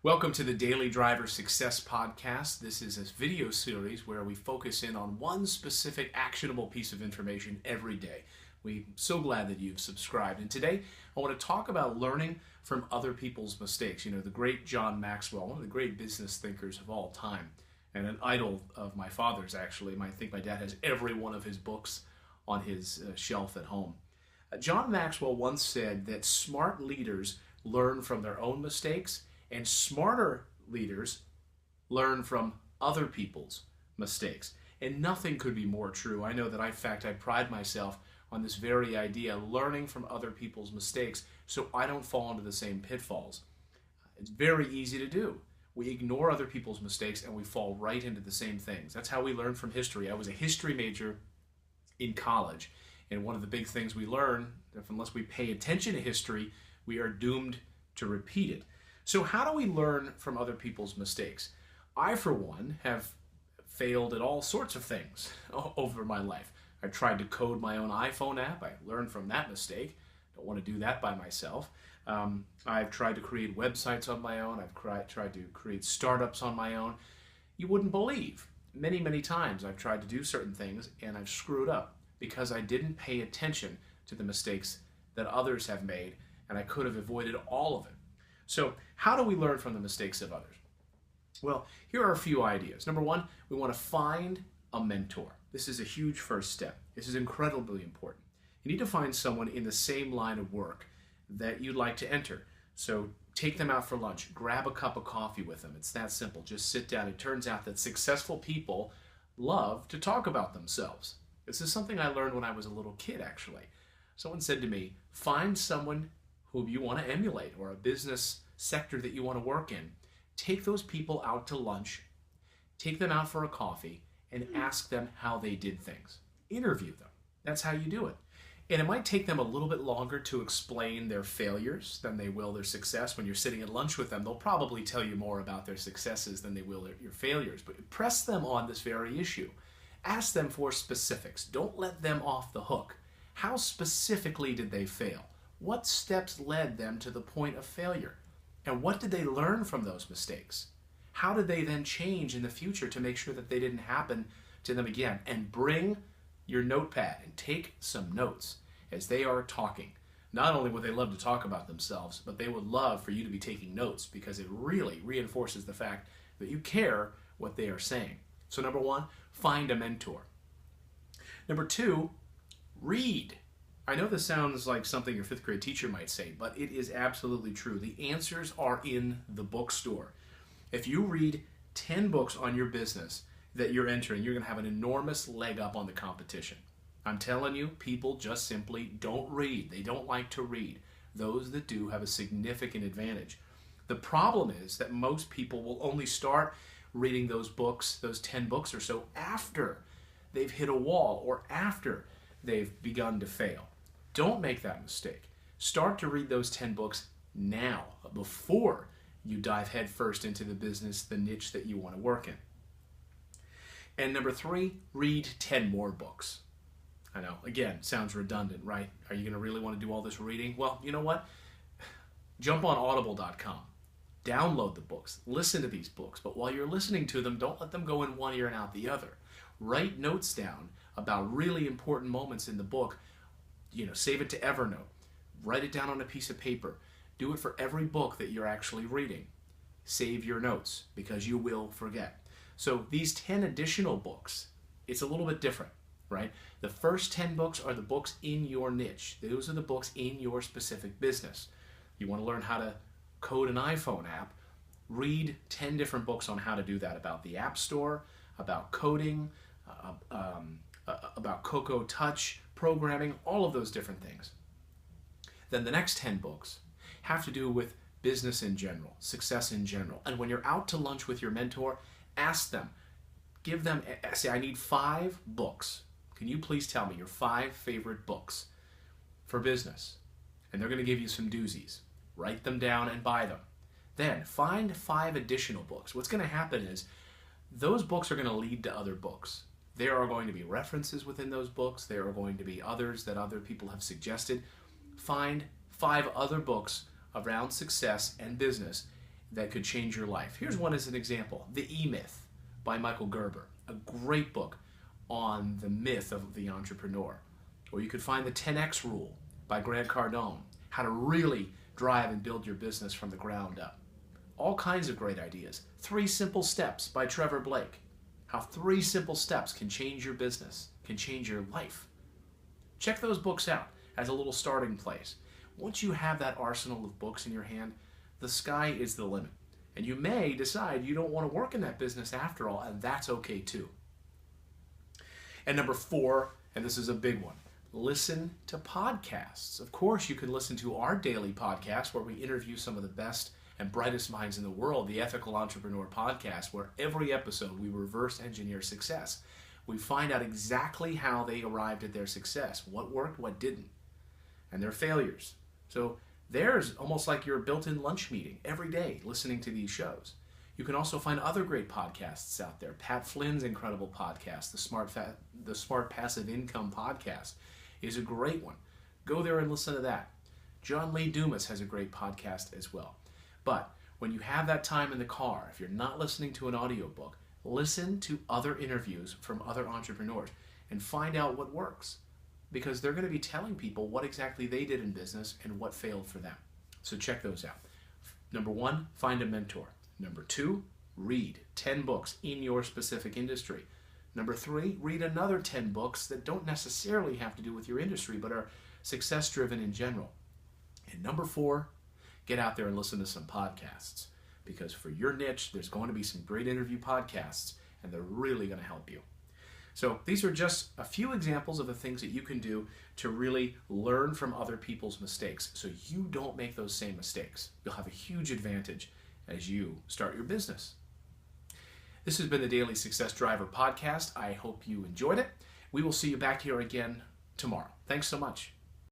Welcome to the Daily Driver Success Podcast. This is a video series where we focus in on one specific actionable piece of information every day. We're so glad that you've subscribed. And today I want to talk about learning from other people's mistakes. You know, the great John Maxwell, one of the great business thinkers of all time, and an idol of my father's actually. I think my dad has every one of his books on his shelf at home. John Maxwell once said that smart leaders learn from their own mistakes, and smarter leaders learn from other people's mistakes. And nothing could be more true. I know that in fact I pride myself on this very idea, learning from other people's mistakes so I don't fall into the same pitfalls. It's very easy to do. We ignore other people's mistakes and we fall right into the same things. That's how we learn from history. I was a history major in college, and one of the big things we learn, if unless we pay attention to history, we are doomed to repeat it. So how do we learn from other people's mistakes? I, for one, have failed at all sorts of things over my life. I tried to code my own iPhone app. I learned from that mistake. Don't want to do that by myself. I've tried to create websites on my own. I've tried to create startups on my own. You wouldn't believe. Many, many times I've tried to do certain things and I've screwed up because I didn't pay attention to the mistakes that others have made, and I could have avoided all of it. So how do we learn from the mistakes of others? Well, here are a few ideas. Number one, we want to find a mentor. This is a huge first step. This is incredibly important. You need to find someone in the same line of work that you'd like to enter. So take them out for lunch, grab a cup of coffee with them. It's that simple. Just sit down. It turns out that successful people love to talk about themselves. This is something I learned when I was a little kid, actually. Someone said to me, find someone who you want to emulate or a business sector that you want to work in. Take those people out to lunch, take them out for a coffee, and ask them how they did things. Interview them. That's how you do it. And it might take them a little bit longer to explain their failures than they will their success. When you're sitting at lunch with them, they'll probably tell you more about their successes than they will your failures. But press them on this very issue. Ask them for specifics. Don't let them off the hook. How specifically did they fail? What steps led them to the point of failure? And what did they learn from those mistakes? How did they then change in the future to make sure that they didn't happen to them again? And bring your notepad and take some notes as they are talking. Not only would they love to talk about themselves, but they would love for you to be taking notes because it really reinforces the fact that you care what they are saying. So number one, find a mentor. Number two, read. I know this sounds like something your fifth grade teacher might say, but it is absolutely true. The answers are in the bookstore. If you read 10 books on your business that you're entering, you're going to have an enormous leg up on the competition. I'm telling you, people just simply don't read. They don't like to read. Those that do have a significant advantage. The problem is that most people will only start reading those books, those 10 books or so, after they've hit a wall or after they've begun to fail. Don't make that mistake. Start to read those 10 books now, before you dive headfirst into the business, the niche that you want to work in. And number three, read 10 more books. I know, again, sounds redundant, right? Are you going to really want to do all this reading? Well, you know what? Jump on audible.com. Download the books. Listen to these books. But while you're listening to them, don't let them go in one ear and out the other. Write notes down about really important moments in the book. Save it to Evernote. Write it down on a piece of paper. Do it for every book that you're actually reading. Save your notes because you will forget. So these 10 additional books, it's a little bit different, right? The first 10 books are the books in your niche. Those are the books in your specific business. You want to learn how to code an iPhone app, read 10 different books on how to do that, about the App Store, about coding, about Cocoa Touch, programming, all of those different things. Then the next 10 books have to do with business in general, success in general. And when you're out to lunch with your mentor, ask them, say, I need 5 books. Can you please tell me your 5 favorite books for business? And they're going to give you some doozies. Write them down and buy them. Then find 5 additional books. What's going to happen is those books are going to lead to other books. There are going to be references within those books. There are going to be others that other people have suggested. Find 5 other books around success and business that could change your life. Here's one as an example. The E-Myth by Michael Gerber, a great book on the myth of the entrepreneur. Or you could find the 10X Rule by Grant Cardone, how to really drive and build your business from the ground up. All kinds of great ideas. 3 Simple Steps by Trevor Blake, how 3 simple steps can change your business, can change your life. Check those books out as a little starting place. Once you have that arsenal of books in your hand, the sky is the limit. And you may decide you don't want to work in that business after all, and that's okay too. And number 4, and this is a big one, listen to podcasts. Of course, you can listen to our daily podcast where we interview some of the best and brightest minds in the world, the Ethical Entrepreneur Podcast, where every episode we reverse engineer success. We find out exactly how they arrived at their success, what worked, what didn't, and their failures. So there's almost like your built-in lunch meeting every day listening to these shows. You can also find other great podcasts out there. Pat Flynn's incredible podcast, the Smart Passive Income Podcast, is a great one. Go there and listen to that. John Lee Dumas has a great podcast as well. But when you have that time in the car, if you're not listening to an audiobook, listen to other interviews from other entrepreneurs and find out what works, because they're going to be telling people what exactly they did in business and what failed for them. So check those out. Number 1, find a mentor. Number 2, read 10 books in your specific industry. Number 3, read another 10 books that don't necessarily have to do with your industry but are success-driven in general. And number 4, get out there and listen to some podcasts, because for your niche, there's going to be some great interview podcasts, and they're really going to help you. So these are just a few examples of the things that you can do to really learn from other people's mistakes so you don't make those same mistakes. You'll have a huge advantage as you start your business. This has been the Daily Success Driver Podcast. I hope you enjoyed it. We will see you back here again tomorrow. Thanks so much.